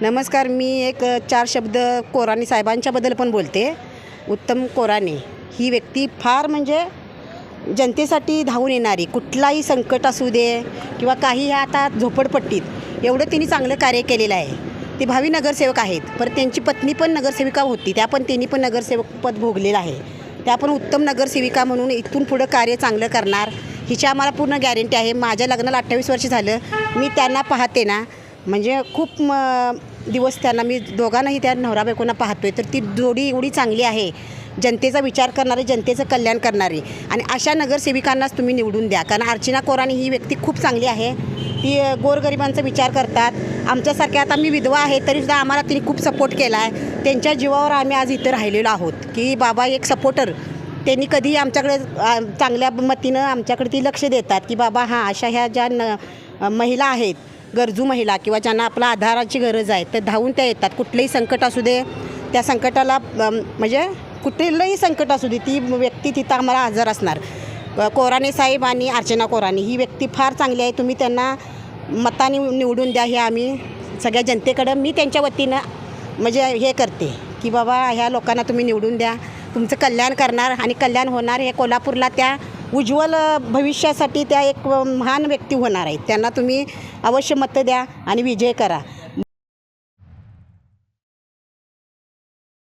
नमस्कार. मी एक 4 शब्द कोराणे साहेबांच्याबद्दल पण बोलते. उत्तम कोराणे ही व्यक्ती फार म्हणजे जनतेसाठी धावून येणारी, कुठलाही संकट असू दे किंवा काही आता झोपडपट्टीत एवढं त्यांनी चांगलं कार्य केलेलं आहे. ते भावी नगरसेवक आहेत, पण त्यांची पत्नी पण नगरसेविका होती, त्या पण त्यांनी पण नगरसेवक पद भोगलेलं आहे. त्या पण उत्तम नगरसेविका म्हणून इथून पुढं कार्य चांगलं करणार हिची आम्हाला पूर्ण गॅरंटी आहे. माझ्या लग्नाला 28 वर्ष झालं. मी त्यांना पाहते ना, म्हणजे खूप दिवस त्यांना मी दोघांनाही त्या नवरा बायकोंना पाहतोय, तर ती जोडी एवढी चांगली आहे, जनतेचा विचार करणारी, जनतेचं कल्याण करणारी. आणि अशा नगरसेविकांनाच तुम्ही निवडून द्या. कारण अर्चना कोराणे ही व्यक्ती खूप चांगली आहे. ती गोरगरिबांचा विचार करतात. आमच्यासारख्या आता मी विधवा आहे तरीसुद्धा आम्हाला तिने खूप सपोर्ट केला आहे. त्यांच्या जीवावर आम्ही आज इथं राहिलेलो आहोत की बाबा एक सपोर्टर. त्यांनी कधी आमच्याकडे चांगल्या मतीनं आमच्याकडे ती लक्ष देतात की बाबा हां, अशा ह्या ज्या महिला आहेत, गरजू महिला किंवा ज्यांना आपला आधाराची गरज आहे, तर धावून त्या येतात. कुठलंही संकट असू दे, त्या संकटाला म्हणजे कुठलंही संकट असू दे, ती व्यक्ती तिथं आम्हाला हजर असणार. कोराणे साहेब आणि अर्चना कोराणे ही व्यक्ती फार चांगली आहे. तुम्ही त्यांना मताने निवडून द्या. हे आम्ही सगळ्या जनतेकडं मी त्यांच्या वतीनं म्हणजे हे करते की बाबा ह्या लोकांना तुम्ही निवडून द्या. तुमचं कल्याण करणार आणि कल्याण होणार. हे कोल्हापूरला त्या उज्ज्वल भविष्यासाठी त्या एक महान व्यक्ती होणार आहेत. त्यांना तुम्ही अवश्य मतं द्या आणि विजय करा.